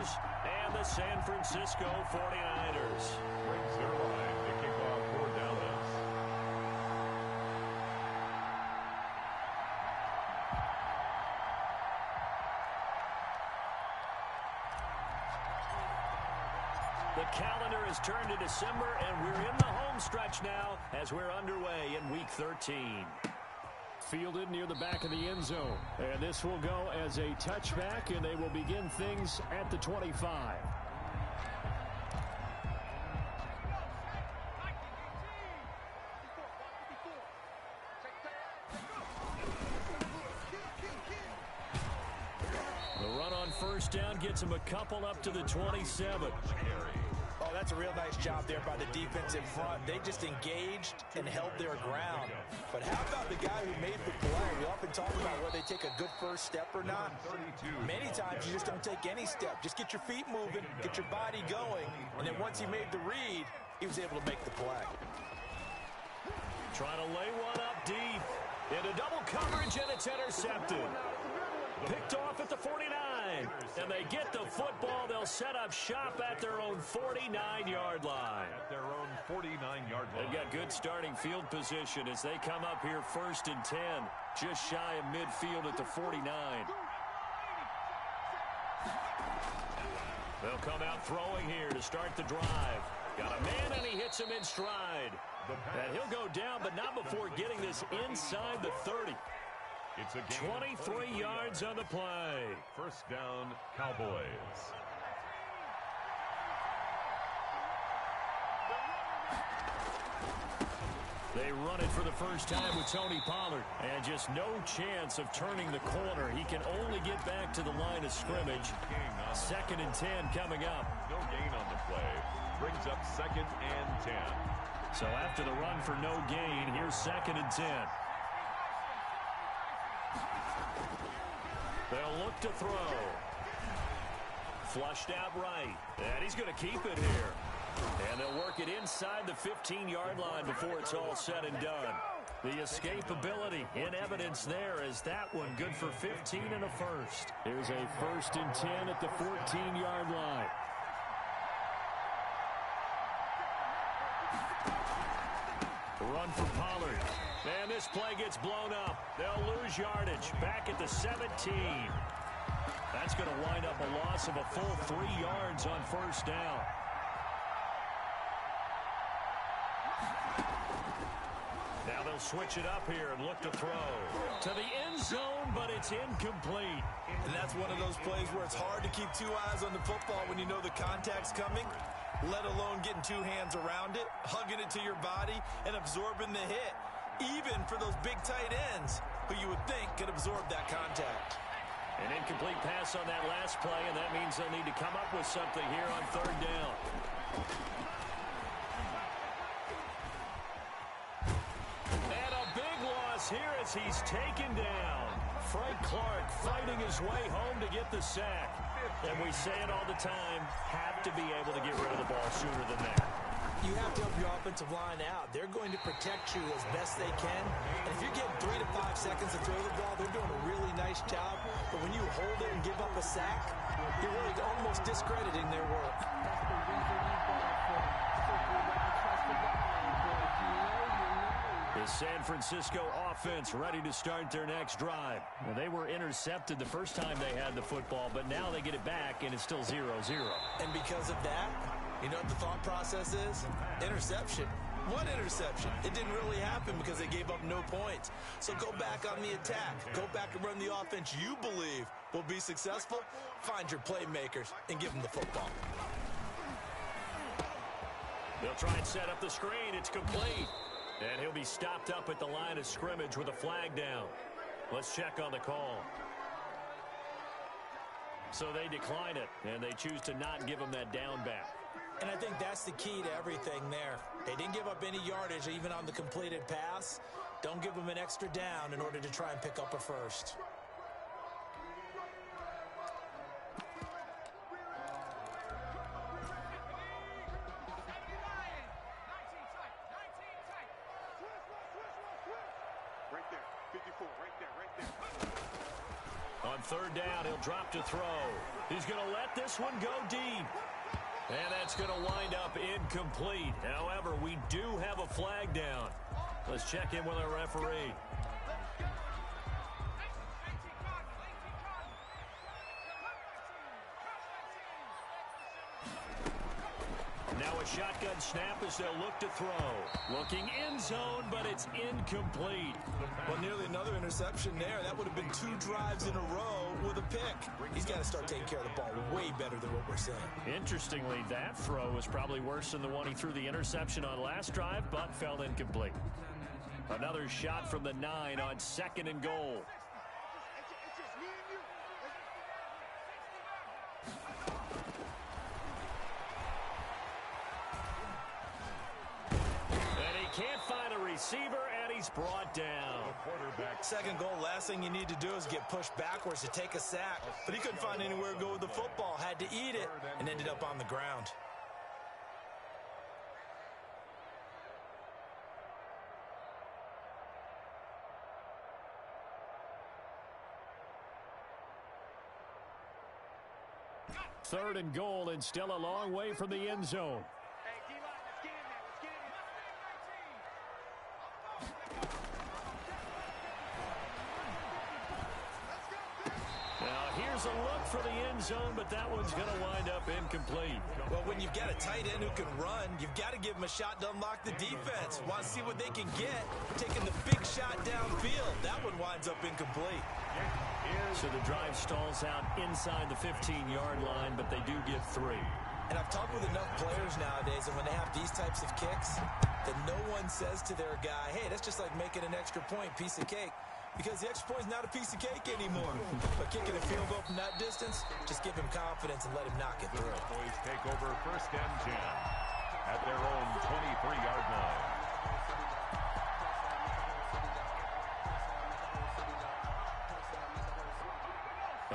Chargers and the San Francisco 49ers. Brings their line to kick off for Dallas. The calendar has turned to December, and we're in the home stretch now as we're underway in Week 13. Fielded near the back of the end zone. And this will go as a touchback, and they will begin things at the 25. The run on first down gets him a couple up to the 27. Oh, that's a real nice job there by the defense in front. They just engaged and held their ground. But how about the guy who made the play? We often talk about whether they take a good first step or not. Many times you just don't take any step. Just get your feet moving, get your body going, and then once he made the read, he was able to make the play. Trying to lay one up deep. Into double coverage, and it's intercepted. Picked off at the 49. And they get the football. They'll set up shop at their own 49-yard line. At their own 49-yard line. They've got good starting field position as they come up here 1st and 10. Just shy of midfield at the 49. They'll come out throwing here to start the drive. Got a man, and he hits him in stride. And he'll go down, but not before getting this inside the 30. It's a 23 yards on the play. First down, Cowboys. They run it for the first time with Tony Pollard. And just no chance of turning the corner. He can only get back to the line of scrimmage. 2nd and 10 coming up. No gain on the play. Brings up 2nd and 10. So after the run for no gain, here's 2nd and 10. They'll look to throw. Flushed out right. And he's going to keep it here. And they'll work it inside the 15-yard line before it's all said and done. The escapability in evidence there as that one good for 15 and a first. Here's a 1st and 10 at the 14-yard line. Run for Pollard. And this play gets blown up. They'll lose yardage. Back at the 17. That's going to wind up a loss of a full 3 yards on first down. Now they'll switch it up here and look to throw. To the end zone, but it's incomplete. And that's one of those plays where it's hard to keep 2 eyes on the football when you know the contact's coming, let alone getting 2 hands around it, hugging it to your body, and absorbing the hit. Even for those big tight ends who you would think could absorb that contact. An incomplete pass on that last play, and that means they'll need to come up with something here on 3rd down. And a big loss here as he's taken down. Frank Clark fighting his way home to get the sack. And we say it all the time, have to be able to get rid of the ball sooner than that. You have to help your offensive line out. They're going to protect you as best they can. And if you're getting 3 to 5 seconds to throw the ball, they're doing a really nice job. But when you hold it and give up a sack, you're really almost discrediting their work. The San Francisco offense ready to start their next drive. Well, they were intercepted the first time they had the football, but now they get it back, and it's still 0-0. And because of that, you know what the thought process is? Interception. What interception? It didn't really happen because they gave up no points. So go back on the attack. Go back and run the offense you believe will be successful. Find your playmakers and give them the football. They'll try and set up the screen. It's complete. And he'll be stopped up at the line of scrimmage with a flag down. Let's check on the call. So they decline it, and they choose to not give him that down back. And I think that's the key to everything there. They didn't give up any yardage even on the completed pass. Don't give them an extra down in order to try and pick up a first. On third down, he'll drop to throw. He's going to let this one go deep. And that's going to wind up incomplete. However, we do have a flag down. Let's check in with our referee. Now a shotgun snap as they'll look to throw. Looking end zone, but it's incomplete. Well, nearly another interception there. That would have been 2 drives in a row with a pick. He's got to start taking care of the ball way better than what we're saying. Interestingly, that throw was probably worse than the one he threw the interception on last drive, but fell incomplete. Another shot from the 9 on 2nd and goal. Can't find a receiver, and he's brought down. Second goal, last thing you need to do is get pushed backwards to take a sack. But he couldn't find anywhere to go with the football, had to eat it, and ended up on the ground. Third and goal, and still a long way from the end zone. Here's a look for the end zone, but that one's going to wind up incomplete. Well, when you've got a tight end who can run, you've got to give him a shot to unlock the defense. Want to see what they can get, taking the big shot downfield. That one winds up incomplete. So the drive stalls out inside the 15-yard line, but they do get 3. And I've talked with enough players nowadays, and when they have these types of kicks, that no one says to their guy, hey, that's just like making an extra point, piece of cake. Because the extra point is not a piece of cake anymore. But kicking a field goal from that distance, just give him confidence and let him knock it through. The Cowboys take over 1st and 10 at their own 23-yard line.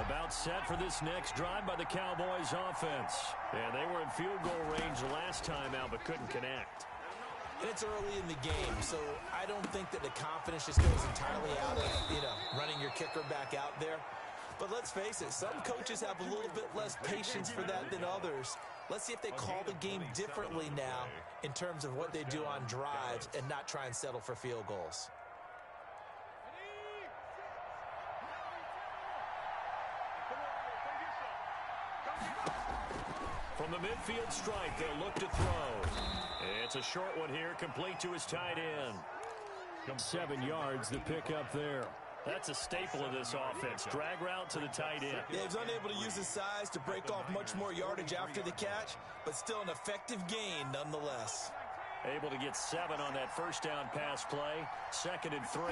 About set for this next drive by the Cowboys offense. And they were in field goal range last time out, but couldn't connect. And it's early in the game, so I don't think that the confidence just goes entirely out of, running your kicker back out there. But let's face it, some coaches have a little bit less patience for that than others. Let's see if they call the game differently now in terms of what they do on drives and not try and settle for field goals. From the midfield strike, they'll look to throw. It's a short one here, complete to his tight end. 7 yards, the pickup there. That's a staple of this offense. Drag route to the tight end. Yeah, he's unable to use his size to break off much more yardage after the catch, but still an effective gain nonetheless. Able to get 7 on that first down pass play. 2nd and 3.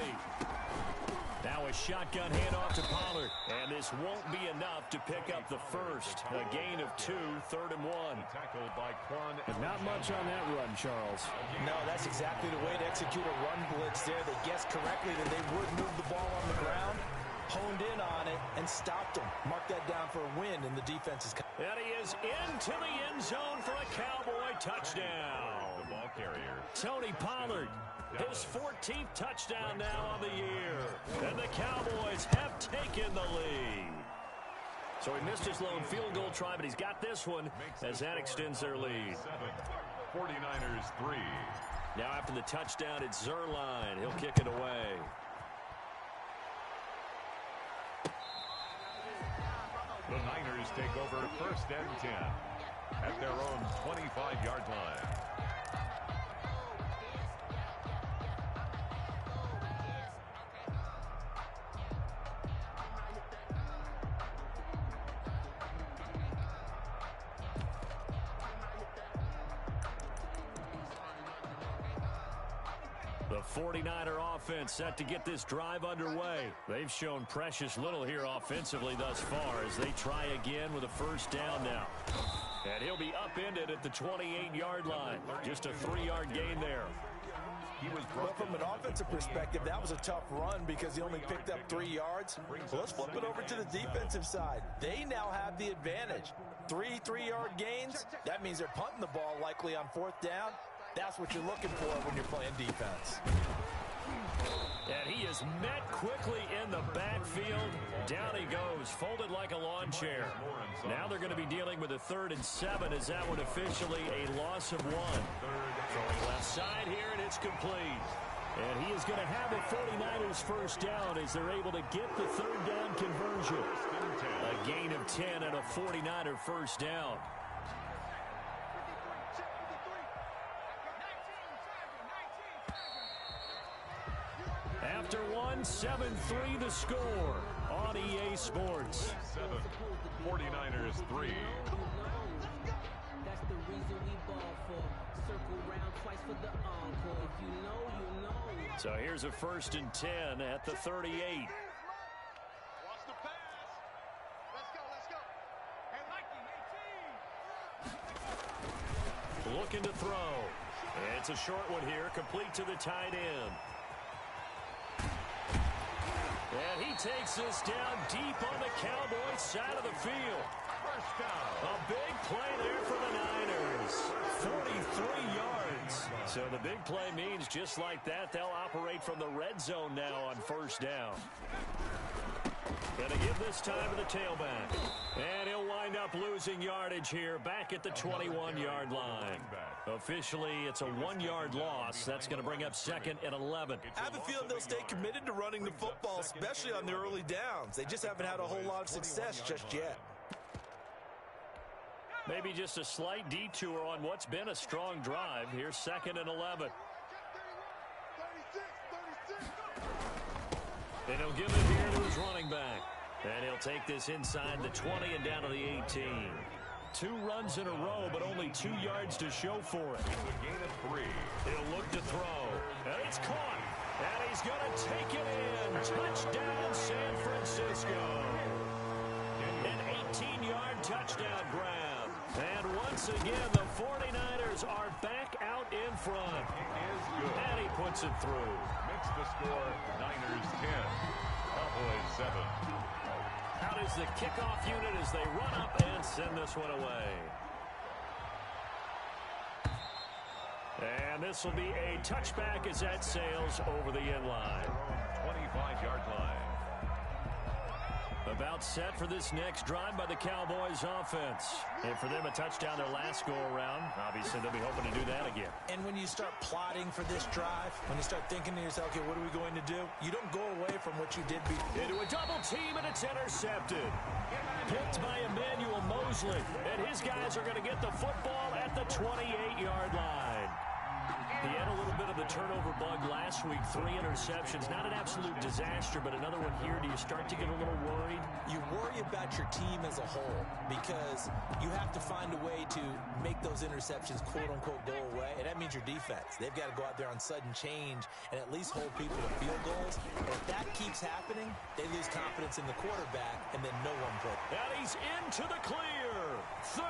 Now a shotgun handoff to Pollard. And this won't be enough to pick up the first. A gain of 2, 3rd and 1. Tackled by Quan. But not much on that run, Charles. No, that's exactly the way to execute a run blitz there. They guessed correctly that they would move the ball on the ground, honed in on it, and stopped them. Mark that down for a win, and the defense is... And he is into the end zone for a Cowboy touchdown. The ball carrier. Tony Pollard. His 14th touchdown now on the year. And the Cowboys have taken the lead. So he missed his lone field goal try, but he's got this one as that extends their lead. 49ers 3. Now after the touchdown, it's Zuerlein. He'll kick it away. The Niners take over 1st and 10 at their own 25-yard line. The 49er offense set to get this drive underway. They've shown precious little here offensively thus far as they try again with a first down now. And he'll be upended at the 28-yard line. Just a 3-yard gain there. Well, from an offensive perspective, that was a tough run because he only picked up 3 yards. Well, let's flip it over to the defensive side. They now have the advantage. 3 3-yard gains. That means they're punting the ball likely on 4th down. That's what you're looking for when you're playing defense. And he is met quickly in the backfield. Down he goes, folded like a lawn chair. Now they're going to be dealing with a 3rd and 7 as that one officially a loss of 1. Throwing left side here, and it's complete. And he is going to have a 49ers first down as they're able to get the 3rd down conversion. A gain of 10 and a 49er first down. After 7-3 the score on EA Sports. 7, 49ers 3. That's the reason we ball for. Circle round twice for the encore. If you know, you know. So here's a 1st and 10 at the 38. Watch the pass. Let's go. Hey, Mikey, 18. Looking to throw. It's a short one here, complete to the tight end. And he takes this down deep on the Cowboys side of the field. First down. A big play there for the Niners. 43 yards. So the big play means just like that, they'll operate from the red zone now on 1st down. Gonna give this time to the tailback. And he'll wind up losing yardage here back at the 21-yard line. Officially, it's a 1-yard loss. That's going to bring up 2nd and 11. I have a feeling they'll stay committed to running the football, especially on the early downs. They just haven't had a whole lot of success just yet. Maybe just a slight detour on what's been a strong drive. Here's 2nd and 11. And he'll give it here to his running back. And he'll take this inside the 20 and down to the 18. 2 runs in a row, but only 2 yards to show for it. A gain of 3. He'll look to throw. And it's caught. And he's going to take it in. Touchdown, San Francisco. An 18-yard touchdown grab. And once again, the 49ers are back out in front. Is good. And he puts it through. Makes the score Niners 10. Cowboys 7. Out is the kickoff unit as they run up and send this one away. And this will be a touchback as that sails over the end line. 25-yard line. About set for this next drive by the Cowboys offense. And for them, a touchdown their last go-around. Obviously, they'll be hoping to do that again. And when you start plotting for this drive, when you start thinking to yourself, okay, what are we going to do? You don't go away from what you did before. Into a double team, and it's intercepted. Picked by Emmanuel Mosley. And his guys are going to get the football at the 28-yard line. He had a little bit of the turnover bug last week, 3 interceptions. Not an absolute disaster, but another one here. Do you start to get a little worried? You worry about your team as a whole because you have to find a way to make those interceptions, quote-unquote, go away, and that means your defense. They've got to go out there on sudden change and at least hold people to field goals. And if that keeps happening, they lose confidence in the quarterback, and then no one plays. And he's into the clear. 30,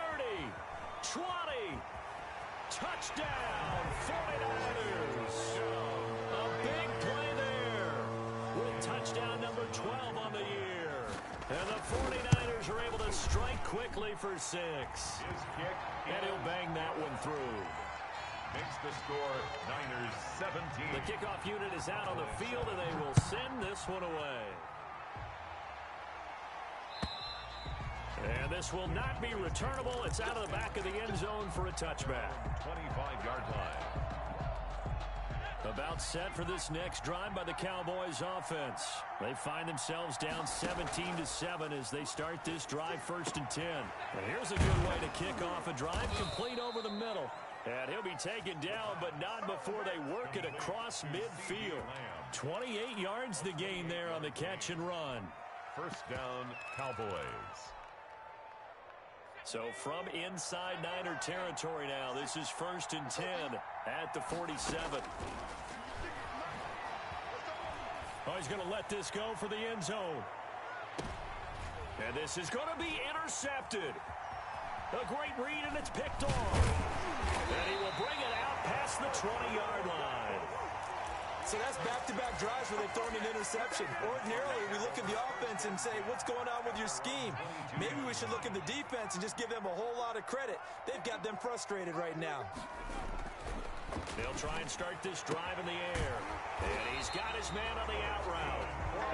20. Touchdown, 49ers. A big play there with touchdown number 12 on the year. And the 49ers are able to strike quickly for 6. His kick. And he'll bang that one through. Makes the score Niners 17. The kickoff unit is out on the field, and they will send this one away. And this will not be returnable. It's out of the back of the end zone for a touchback. 25-yard line. About set for this next drive by the Cowboys offense. They find themselves down 17-7 as they start this drive 1st and 10. And here's a good way to kick off a drive, complete over the middle. And he'll be taken down, but not before they work it across midfield. 28 yards the gain there on the catch and run. First down, Cowboys. So from inside Niner territory now, this is 1st and 10 at the 47. Oh, he's going to let this go for the end zone. And this is going to be intercepted. A great read, and it's picked off. And he will bring it out past the 20-yard line. So that's back-to-back drives where they've thrown an interception. Ordinarily, we look at the offense and say, what's going on with your scheme? Maybe we should look at the defense and just give them a whole lot of credit. They've got them frustrated right now. They'll try and start this drive in the air. And he's got his man on the out route.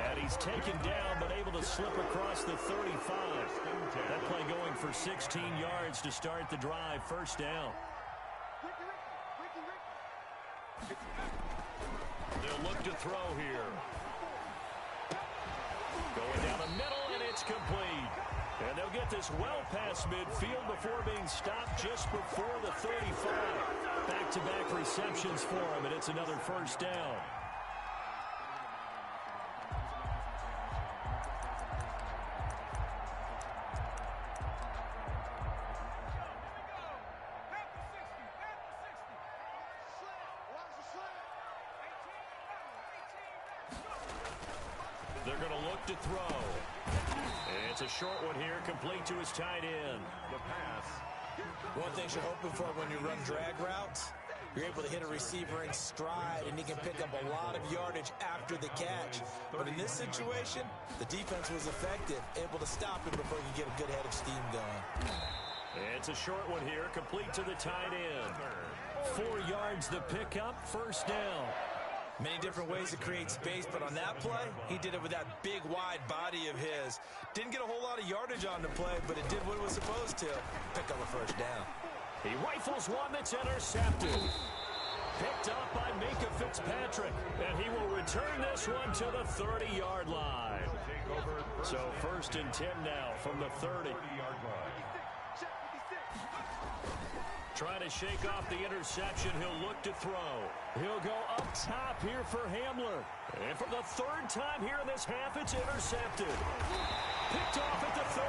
And he's taken down, but able to slip across the 35. That play going for 16 yards to start the drive. First down. They'll look to throw here. Going down the middle, and it's complete. And they'll get this well past midfield before being stopped just before the 35. Back-to-back receptions for him, and it's another first down. They're going to look to throw. It's a short one here, complete to his tight end. The pass. One thing you're hoping for when you run drag routes, you're able to hit a receiver in stride, and he can pick up a lot of yardage after the catch. But in this situation, the defense was effective, able to stop him before he could get a good head of steam going. It's a short one here, complete to the tight end. 4 yards the pickup, first down. Many different ways to create space, but on that play, he did it with that big, wide body of his. Didn't get a whole lot of yardage on the play, but it did what it was supposed to. Pick up a first down. He rifles one that's intercepted. Picked up by Minkah Fitzpatrick, and he will return this one to the 30-yard line. So first and 10 now from the 30. Trying to shake off the interception. He'll look to throw. He'll go up top here for Hamler. And for the third time here in this half, it's intercepted. Picked off at the 30.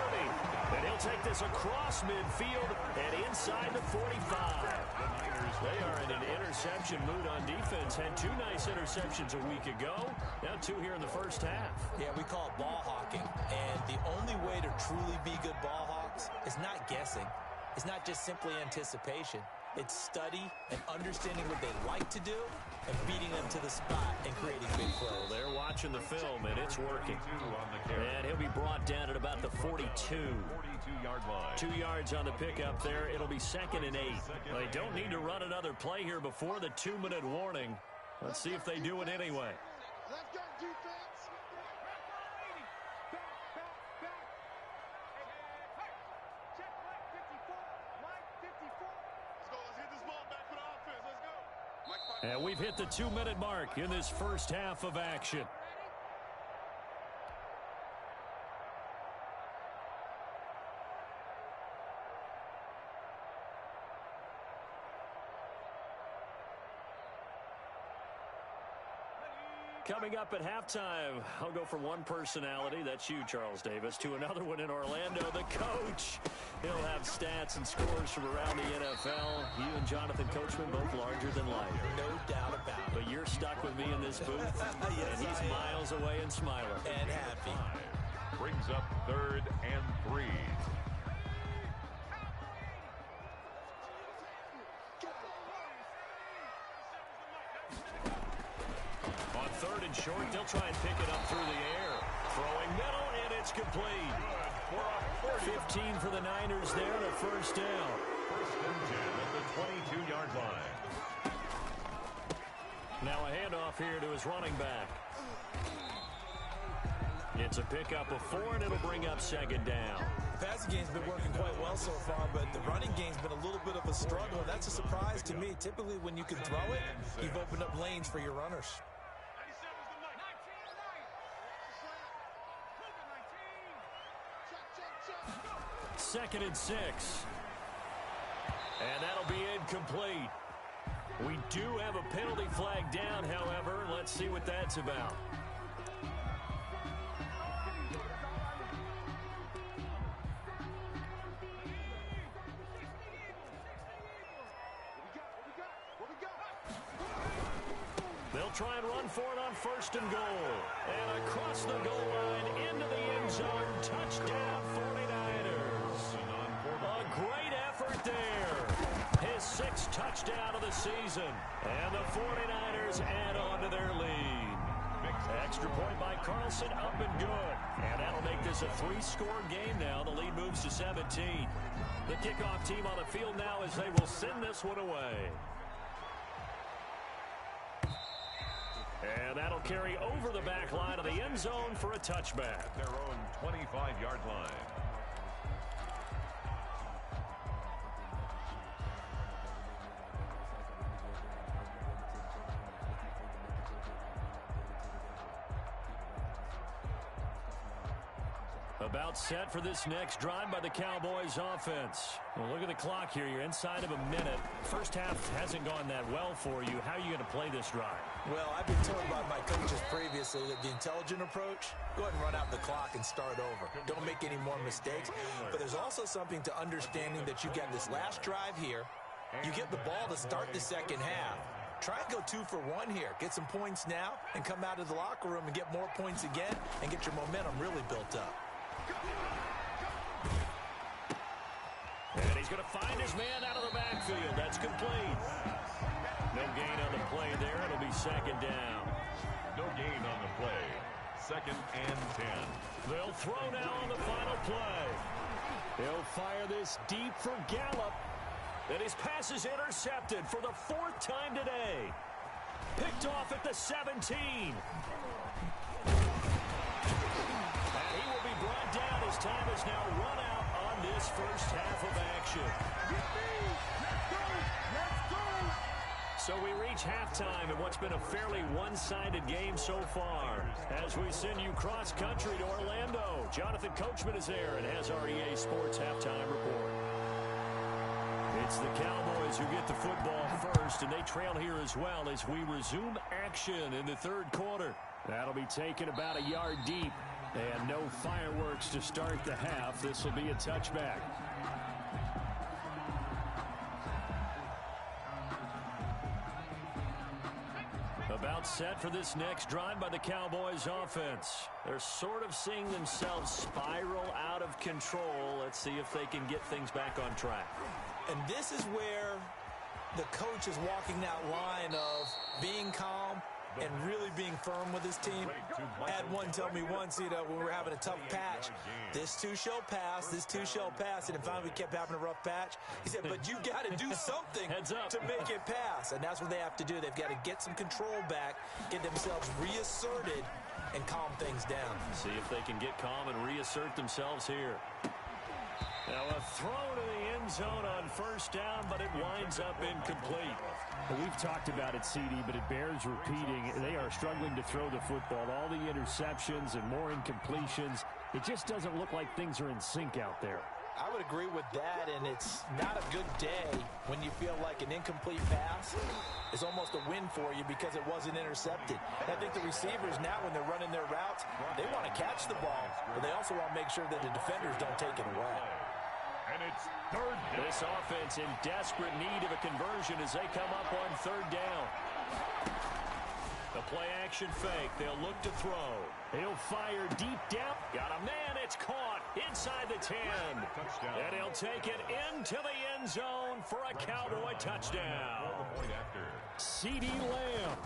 And he'll take this across midfield and inside the 45. They are in an interception mood on defense. Had 2 nice interceptions a week ago. Now 2 here in the first half. Yeah, we call it ball hawking. And the only way to truly be good ball hawks is not guessing. It's not just simply anticipation. It's study and understanding what they like to do and beating them to the spot and creating big plays. Well, they're watching the film, and it's working. And he'll be brought down at about the 42. 42-yard line. 2 yards on the pickup there. It'll be second and 8. They don't need to run another play here before the 2-minute warning. Let's see if they do it anyway. Let's go, defense. And we've hit the 2-minute mark in this first half of action. Coming up at halftime, I'll go from one personality, that's you, Charles Davis, to another one in Orlando, the coach. He'll have stats and scores from around the NFL. You and Jonathan Coachman, both larger than life. No doubt about it. But you're stuck with me in this booth, Yes, and he's miles away and smiling. And happy. Brings up 3rd and 3. On 3rd and short, they'll try and pick it up through the air. Throwing middle, and it's complete. 15 for the Niners there, the first down. First and 10 at the 22-yard line. Now a handoff here to his running back. It's a pickup of 4, and it'll bring up second down. The passing game's been working quite well so far, but the running game's been a little bit of a struggle. That's a surprise to me. Typically, when you can throw it, you've opened up lanes for your runners. Second and 6. And that'll be incomplete. We do have a penalty flag down, however. Let's see what that's about. They'll try and run for it on 1st and goal. And across the goal line into the end zone. Touchdown 49ers. A great effort there. His 6th touchdown of the season. And the 49ers add on to their lead. Extra point by Carlson, up and good. And that'll make this a 3-score game now. The lead moves to 17. The kickoff team on the field now as they will send this one away. And that'll carry over the back line of the end zone for a touchback. At their own 25-yard line. About set for this next drive by the Cowboys offense. Well, look at the clock here. You're inside of a minute. First half hasn't gone that well for you. How are you going to play this drive? Well, I've been told by my coaches previously that the intelligent approach, go ahead and run out the clock and start over. Don't make any more mistakes. But there's also something to understanding that you got this last drive here. You get the ball to start the second half. Try and go 2 for 1 here. Get some points now and come out of the locker room and get more points again and get your momentum really built up. And he's going to find his man out of the backfield. That's complete. No gain on the play there. It'll be second down. No gain on the play. Second and 10. They'll throw now on the final play. He'll fire this deep for Gallup. And his pass is intercepted for the 4th time today. Picked off at the 17. Down. His time is now run out on this first half of action. So we reach halftime in what's been a fairly one-sided game so far. As we send you cross-country to Orlando, Jonathan Coachman is there and has our EA Sports Halftime Report. It's the Cowboys who get the football first, and they trail here as well as we resume action in the third quarter. That'll be taken about a yard deep. And no fireworks to start the half. This will be a touchback. About set for this next drive by the Cowboys offense. They're sort of seeing themselves spiral out of control. Let's see if they can get things back on track. And this is where the coach is walking that line of being calm and really being firm with his team. I had one tell me once, when we were having a tough patch, this too shall pass, this too shall pass, and then finally we kept having a rough patch. He said, but you got to do something to make it pass, and that's what they have to do. They've got to get some control back, get themselves reasserted, and calm things down. See if they can get calm and reassert themselves here. Now a throw to the end zone on first down, but it winds up incomplete. Well, we've talked about it, CD, but it bears repeating. They are struggling to throw the football. All the interceptions and more incompletions. It just doesn't look like things are in sync out there. I would agree with that, and it's not a good day when you feel like an incomplete pass is almost a win for you because it wasn't intercepted. And I think the receivers now, when they're running their routes, they want to catch the ball, but they also want to make sure that the defenders don't take it away. And it's third down. This offense in desperate need of a conversion as they come up on third down. The play-action fake. They'll look to throw. He'll fire deep down. Got a man. It's caught inside the 10. Touchdown. And he'll take it into the end zone for a Cowboy touchdown. Point after. CeeDee Lamb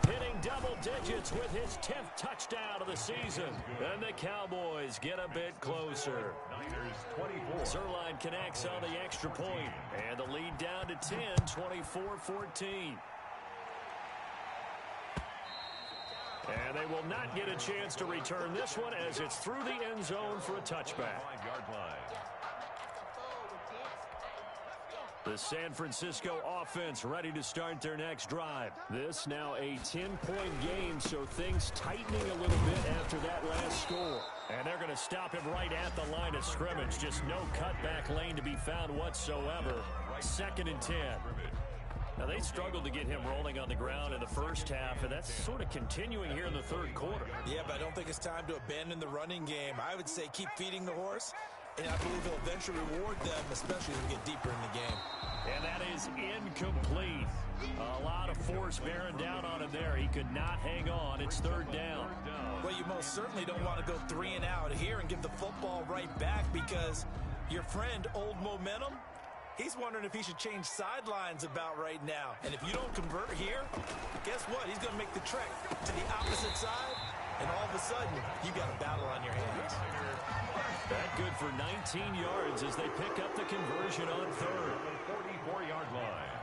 hitting double digits with his 10th touchdown of the season. And the Cowboys get a bit closer. Niners 24. Zerline connects on the extra point. And the lead down to 10, 24-14. And they will not get a chance to return this one as it's through the end zone for a touchback. 5-yard line. The San Francisco offense ready to start their next drive. This now a 10-point game, so things tightening a little bit after that last score. And they're going to stop him right at the line of scrimmage. Just no cutback lane to be found whatsoever. 2nd and 10. Now, they struggled to get him rolling on the ground in the first half, and that's sort of continuing here in the third quarter. Yeah, but I don't think it's time to abandon the running game. I would say keep feeding the horse, and I believe he'll eventually reward them, especially as we get deeper in the game. And that is incomplete. A lot of force bearing down on him there. He could not hang on. It's third down. Well, you most certainly don't want to go 3 and out here and give the football right back because your friend, Old Momentum, he's wondering if he should change sidelines about right now. And if you don't convert here, guess what? He's going to make the trek to the opposite side, and all of a sudden, you got a battle on your hands. That good for 19 yards as they pick up the conversion on third. 44-yard line.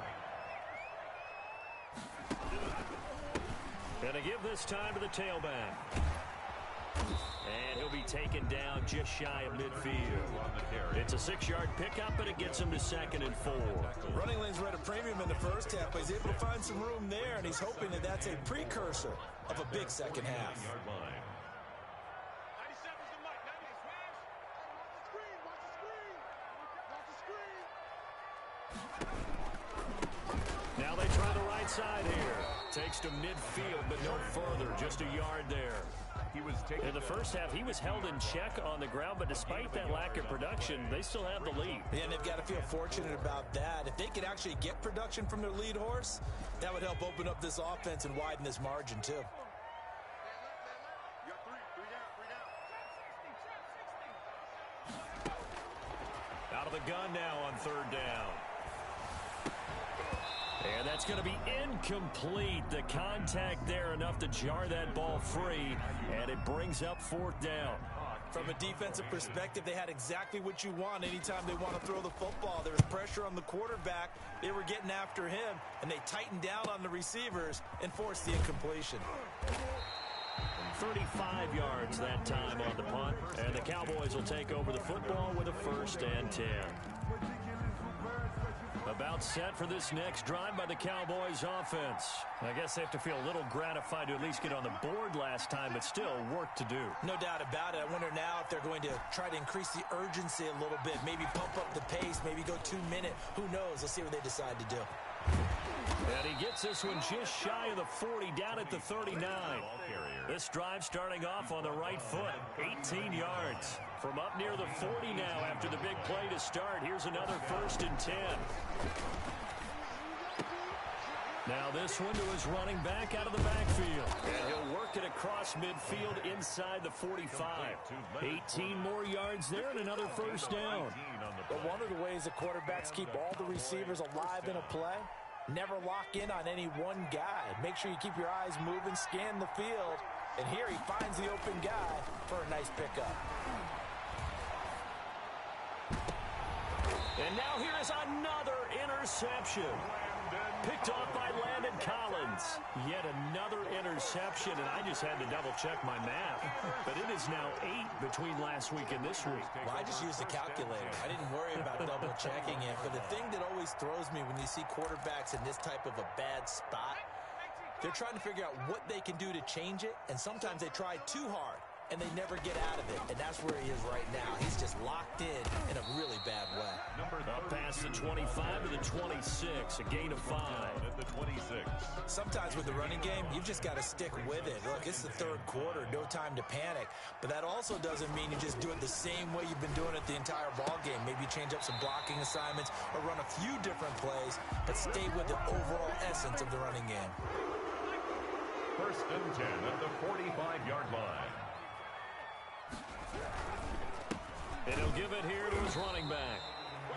And they give this time to the tailback. And he'll be taken down just shy of midfield. It's a 6-yard pickup, and it gets him to 2nd and 4. Running lanes were at a premium in the first half, but he's able to find some room there, and he's hoping that that's a precursor of a big second half. 97's the mic. 98. Watch the screen. Now they try the right side here. Takes to midfield, but no further. Just a yard there. In the first half, he was held in check on the ground, but despite that lack of production, they still have the lead. And they've got to feel fortunate about that. If they could actually get production from their lead horse, that would help open up this offense and widen this margin, too. You got three down. Out of the gun now on 3rd down. And that's going to be incomplete. The contact there enough to jar that ball free, and it brings up 4th down. From a defensive perspective, they had exactly what you want anytime they want to throw the football. There was pressure on the quarterback. They were getting after him, and they tightened down on the receivers and forced the incompletion. 35 yards that time on the punt, and the Cowboys will take over the football with a 1st and 10. About set for this next drive by the Cowboys offense. I guess they have to feel a little gratified to at least get on the board last time, but still work to do. No doubt about it. I wonder now if they're going to try to increase the urgency a little bit, maybe pump up the pace, maybe go 2-minute. Who knows? Let's see what they decide to do. And he gets this one just shy of the 40, down at the 39. This drive starting off on the right foot, 18 yards. From up near the 40 now after the big play to start. Here's another 1st and 10. Now this one to his running back out of the backfield. And he'll work it across midfield inside the 45. 18 more yards there and another 1st down. But one of the ways the quarterbacks keep all the receivers alive in a play, never lock in on any one guy. Make sure you keep your eyes moving, scan the field. And here he finds the open guy for a nice pickup. And now here is another interception. Picked off by Landon Collins. Yet another interception, and I just had to double-check my math. But it is now 8 between last week and this week. Well, I just used a calculator. I didn't worry about double-checking it. But the thing that always throws me when you see quarterbacks in this type of a bad spot, they're trying to figure out what they can do to change it, and sometimes they try too hard, and they never get out of it. And that's where he is right now. He's just locked in a really bad way. Up past the 25 to the 26, a gain of 5. At the 26. Sometimes with the running game, you've just got to stick with it. Look, it's the 3rd quarter, no time to panic. But that also doesn't mean you just do it the same way you've been doing it the entire ball game. Maybe change up some blocking assignments or run a few different plays, but stay with the overall essence of the running game. 1st and 10 at the 45-yard line. And he'll give it here to his running back.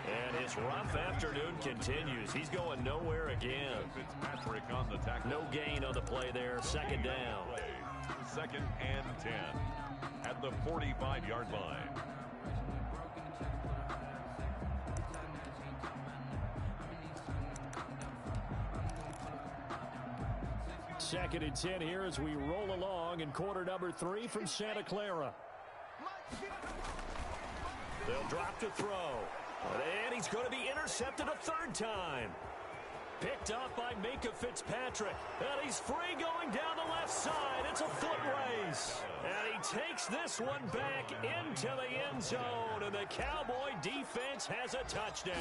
And his rough afternoon continues. He's going nowhere again. Fitzpatrick on the tackle. No gain on the play there. 2nd down. 2nd and 10 at the 45-yard line. Second and 10 here as we roll along in quarter number 3 from Santa Clara. They'll drop to throw. And he's going to be intercepted a 3rd time. Picked up by Minkah Fitzpatrick. And he's free going down the left side. It's a foot race. And he takes this one back into the end zone. And the Cowboy defense has a touchdown.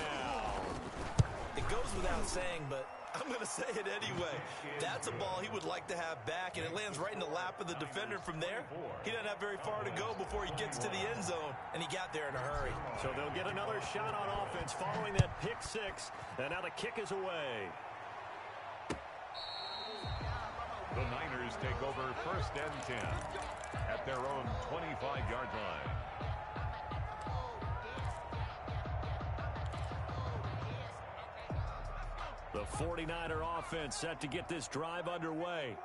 It goes without saying, but I'm going to say it anyway. That's a ball he would like to have back, and it lands right in the lap of the defender from there. He doesn't have very far to go before he gets to the end zone, and he got there in a hurry. So they'll get another shot on offense following that pick 6, and now the kick is away. The Niners take over 1st and 10 at their own 25-yard line. The 49er offense set to get this drive underway.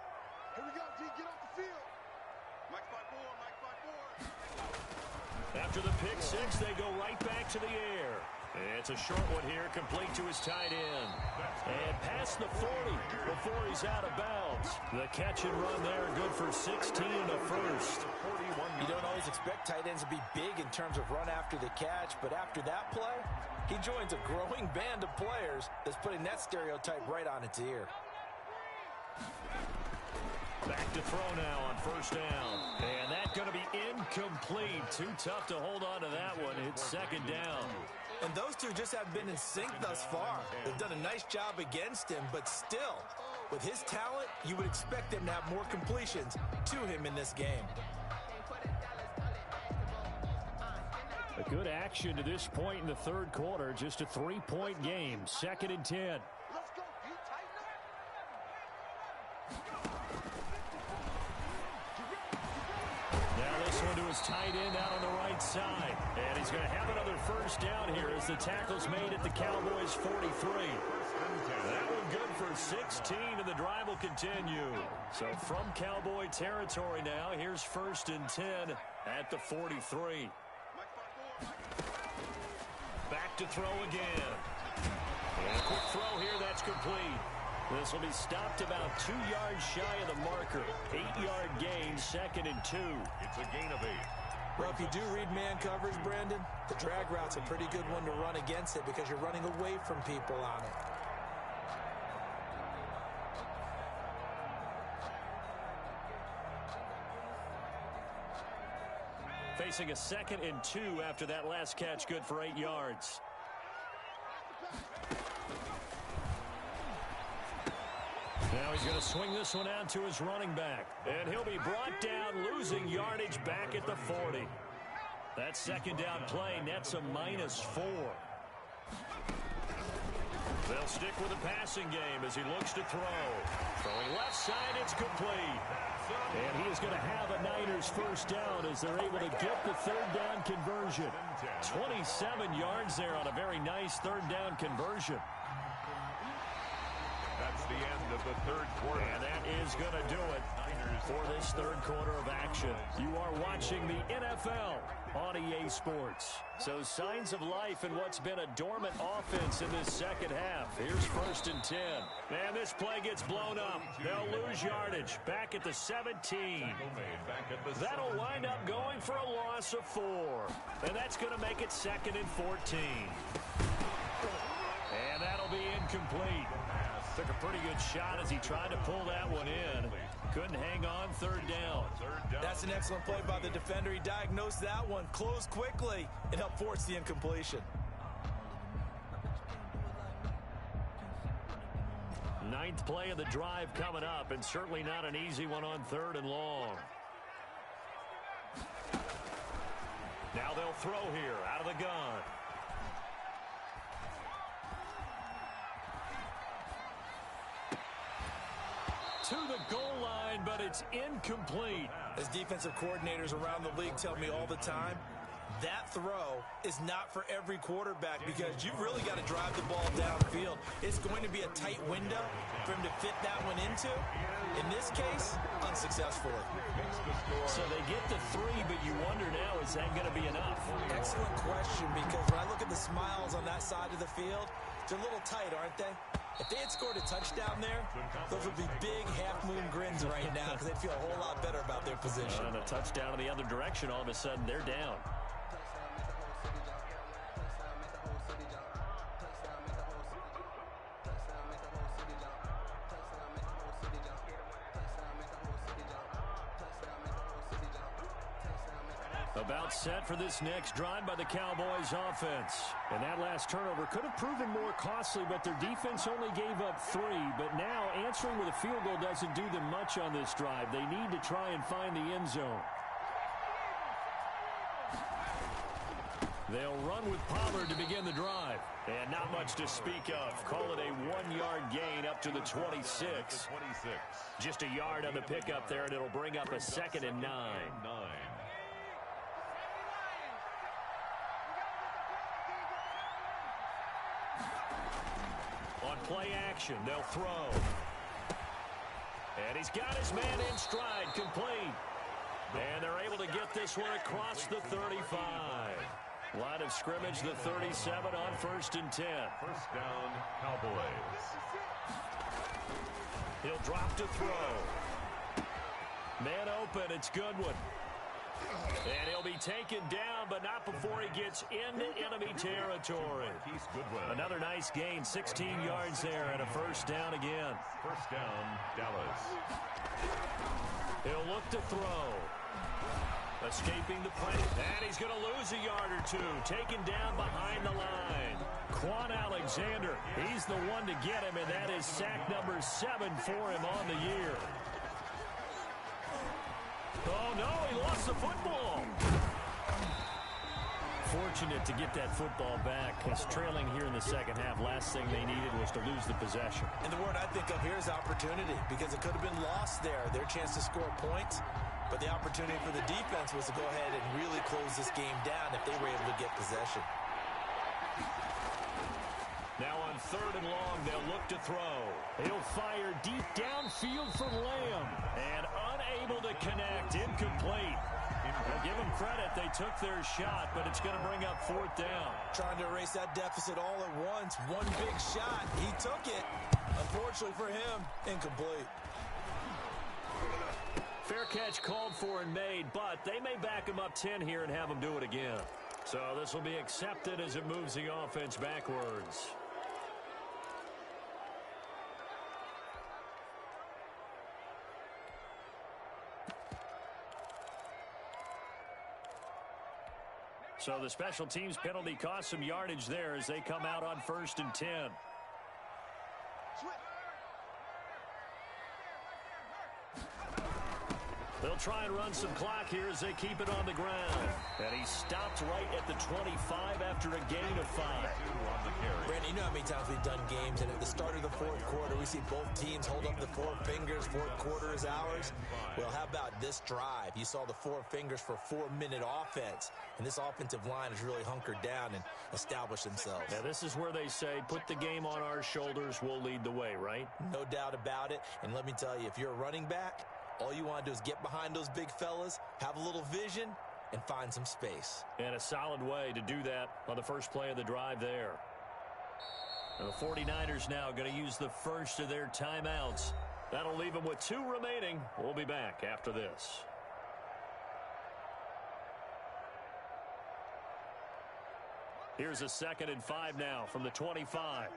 Here we go, G. Get off the field. Mike 5-4. After the pick 6, they go right back to the air. It's a short one here, complete to his tight end. And past the 40 before he's out of bounds. The catch and run there, good for 16 and a first. You don't always expect tight ends to be big in terms of run after the catch, but after that play, he joins a growing band of players that's putting that stereotype right on its ear. Back to throw now on first down. And that's going to be incomplete. Too tough to hold on to that one. It's second down. And those two just haven't been in sync thus far. They've done a nice job against him, but still, with his talent, you would expect them to have more completions to him in this game. A good action to this point in the third quarter. Just a 3-point game. 2nd and 10. His tight end out on the right side. And he's going to have another first down here as the tackle's made at the Cowboys' 43. That one good for 16, and the drive will continue. So from Cowboy territory now, here's 1st and 10 at the 43. Back to throw again. And a quick throw here, that's complete. This will be stopped about 2 yards shy of the marker. 8-yard gain, 2nd and 2. It's a gain of 8. Well, if you do read man coverage, Brandon, the drag route's a pretty good one to run against it because you're running away from people on it. Facing a 2nd and 2 after that last catch, good for 8 yards. Now he's going to swing this one out to his running back. And he'll be brought down, losing yardage back at the 40. That second down play nets a -4. They'll stick with the passing game as he looks to throw. Throwing left side, it's complete. And he is going to have a Niners first down as they're able to get the third down conversion. 27 yards there on a very nice third down conversion. That's the end of the third quarter. And that is going to do it for this third quarter of action. You are watching the NFL on EA Sports. So signs of life in what's been a dormant offense in this second half. Here's 1st and 10. And this play gets blown up. They'll lose yardage back at the 17. That'll wind up going for a loss of 4. And that's going to make it 2nd and 14. And that'll be incomplete. Took a pretty good shot as he tried to pull that one in. Couldn't hang on, third down. That's an excellent play by the defender. He diagnosed that one, closed quickly, and helped force the incompletion. 9th play of the drive coming up, and certainly not an easy one on 3rd and long. Now they'll throw here out of the gun. To the goal line, but it's incomplete. As defensive coordinators around the league tell me all the time, that throw is not for every quarterback because you've really got to drive the ball downfield. It's going to be a tight window for him to fit that one into. In this case, unsuccessfully. So they get the 3, but you wonder now, is that going to be enough? Excellent question, because when I look at the smiles on that side of the field, they're a little tight, aren't they? If they had scored a touchdown there, those would be big half-moon grins right now because they'd feel a whole lot better about their position. And a touchdown in the other direction, all of a sudden they're down. About set for this next drive by the Cowboys offense. And that last turnover could have proven more costly, but their defense only gave up 3. But now answering with a field goal doesn't do them much on this drive. They need to try and find the end zone. They'll run with Pollard to begin the drive. And not much to speak of. Call it a 1-yard gain up to the 26. Just a yard on the pickup there, and it'll bring up a 2nd and 9. On play action, they'll throw. And he's got his man in stride, complete. And they're able to get this one across the 35. Line of scrimmage, the 37 on 1st and 10. First down, Cowboys. He'll drop to throw. Man open, it's Goodwin. And he'll be taken down, but not before he gets into enemy territory. Another nice gain, 16 yards there, and a first down again. First down, Dallas. He'll look to throw. Escaping the play. And he's going to lose a yard or two. Taken down behind the line. Quan Alexander, he's the one to get him, and that is sack number 7 for him on the year. Oh, no, he lost the football. Fortunate to get that football back. It's trailing here in the second half. Last thing they needed was to lose the possession. And the word I think of here is opportunity, because it could have been lost there. Their chance to score points. But the opportunity for the defense was to go ahead and really close this game down if they were able to get possession. Now on 3rd and long, they'll look to throw. He'll fire deep downfield for Lamb. And unable to connect, incomplete. Well, give them credit, they took their shot, but it's going to bring up 4th down. Trying to erase that deficit all at once. One big shot, he took it. Unfortunately for him, incomplete. Fair catch called for and made, but they may back him up 10 here and have him do it again. So this will be accepted as it moves the offense backwards. So the special teams penalty cost some yardage there as they come out on 1st and 10. They'll try and run some clock here as they keep it on the ground. And he stopped right at the 25 after a gain of 5. Brandon, you know how many times we've done games, and at the start of the 4th quarter, we see both teams hold up the 4 fingers, 4th quarter is ours. Well, how about this drive? You saw the 4 fingers for 4-minute offense, and this offensive line has really hunkered down and established themselves. Now, this is where they say, put the game on our shoulders, we'll lead the way, right? No doubt about it, and let me tell you, if you're a running back, all you want to do is get behind those big fellas, have a little vision, and find some space. And a solid way to do that on the first play of the drive there. And the 49ers now going to use the first of their timeouts. That'll leave them with 2 remaining. We'll be back after this. Here's a 2nd and 5 now from the 25.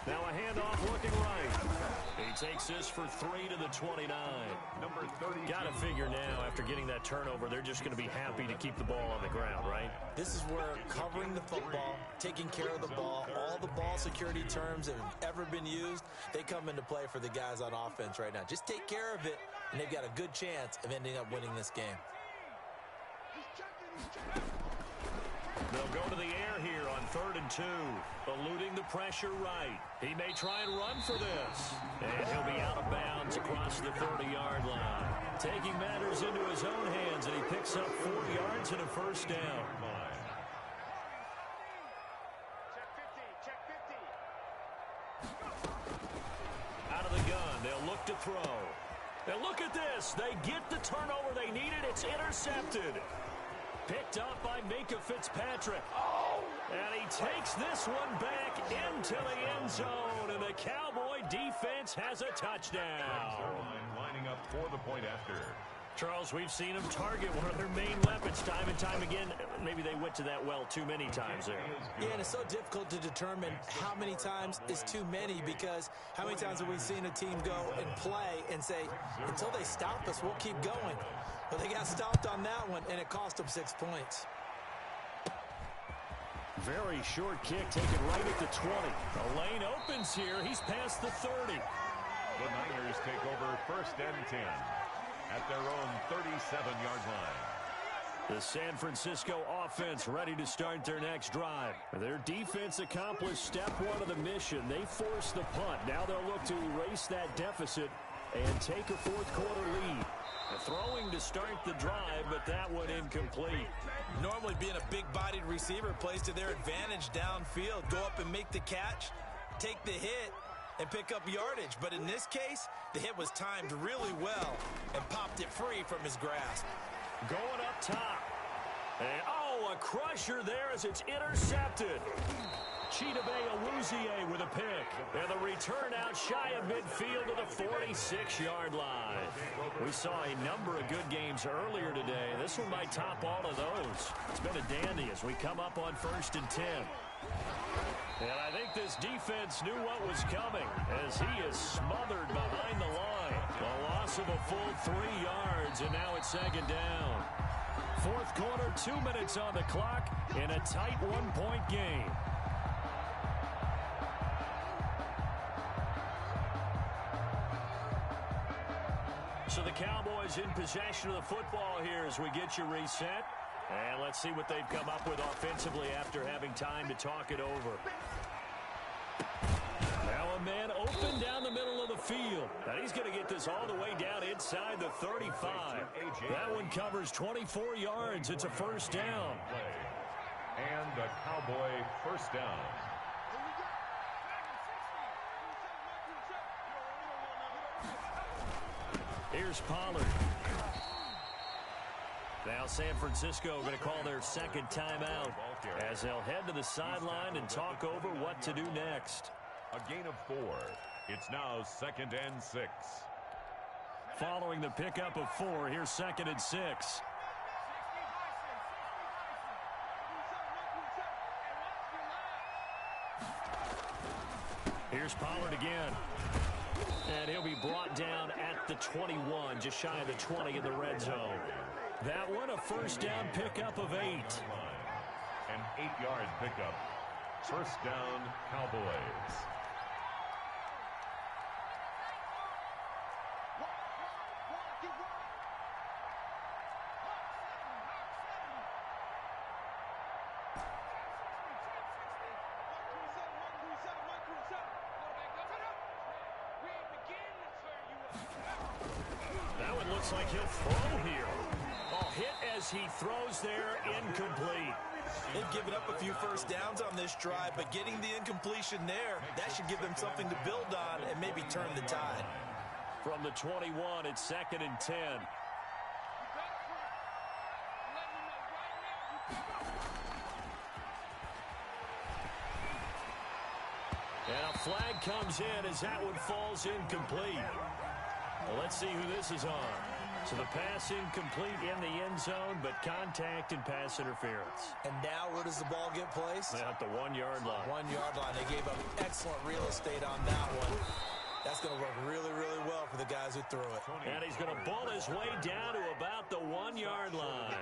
Now a handoff looking right. He takes this for 3 to the 29. Number 30. Got to figure now, after getting that turnover, they're just going to be happy to keep the ball on the ground, right? This is where covering the football, taking care of the ball, all the ball security terms that have ever been used, they come into play for the guys on offense right now. Just take care of it, and they've got a good chance of ending up winning this game. They'll go to the air here on 3rd and 2. Eluding the pressure right. He may try and run for this. And he'll be out of bounds across the 30-yard line. Taking matters into his own hands, and he picks up 4 yards and a first down. Out of the gun, they'll look to throw. And look at this. They get the turnover they needed. It's intercepted. Picked up by Minkah Fitzpatrick. And he takes this one back into the end zone. And the Cowboy defense has a touchdown. Lining up for the point after. Charles, we've seen them target one of their main weapons time and time again. Maybe they went to that well too many times there. Yeah, and it's so difficult to determine how many times is too many, because how many times have we seen a team go and play and say, until they stop us, we'll keep going. But they got stopped on that one, and it cost them 6 points. Very short kick taken right at the 20. The lane opens here. He's past the 30. The Niners take over 1st and 10 at their own 37-yard line. The San Francisco offense ready to start their next drive. Their defense accomplished step 1 of the mission. They forced the punt. Now they'll look to erase that deficit and take a 4th quarter lead. Throwing to start the drive, but that one incomplete. Normally being a big-bodied receiver plays to their advantage downfield. Go up and make the catch, take the hit, and pick up yardage. But in this case, the hit was timed really well and popped it free from his grasp. Going up top. And, oh, a crusher there as it's intercepted. Chidobe Awuzie with a pick. And the return out shy of midfield to the 46-yard line. We saw a number of good games earlier today. This one might top all of those. It's been a dandy as we come up on 1st and 10. And I think this defense knew what was coming as he is smothered behind the line. A loss of a full 3 yards, and now it's 2nd down. 4th quarter, 2 minutes on the clock in a tight 1-point game. So the Cowboys in possession of the football here as we get you reset. And let's see what they've come up with offensively after having time to talk it over. Now a man open down the middle of the field. And he's going to get this all the way down inside the 35. That one covers 24 yards. It's a 1st down. And a Cowboy 1st down. Here's Pollard. Now San Francisco going to call their 2nd timeout as they'll head to the sideline and talk over what to do next. A gain of 4. It's now 2nd and 6. Following the pickup of 4, here's 2nd and 6. Here's Pollard again. And he'll be brought down at the 21, just shy of the 20 in the red zone. That one, a 1st down pickup of 8. An 8-yard pickup. 1st down, Cowboys. That one looks like he'll throw here. Oh, hit as he throws there, incomplete. They've given up a few 1st downs on this drive, but getting the incompletion there, that should give them something to build on and maybe turn the tide. From the 21, it's 2nd and 10. And a flag comes in as that one falls incomplete. Well, let's see who this is on. So the pass incomplete in the end zone, but contact and pass interference. And now where does the ball get placed? At the 1-yard line. 1-yard line. They gave up excellent real estate on that one. That's going to work really, really well for the guys who threw it. And he's going to bull his way down to about the 1-yard line.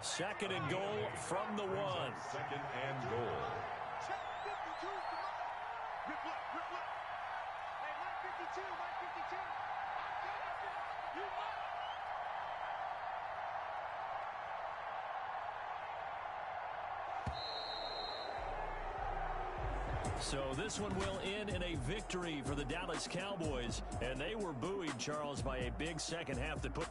2nd and goal from the 1. 2nd and goal. Check 52. Rip look. Hey, 152. You might. So this one will end in a victory for the Dallas Cowboys. And they were buoyed, Charles, by a big second half that put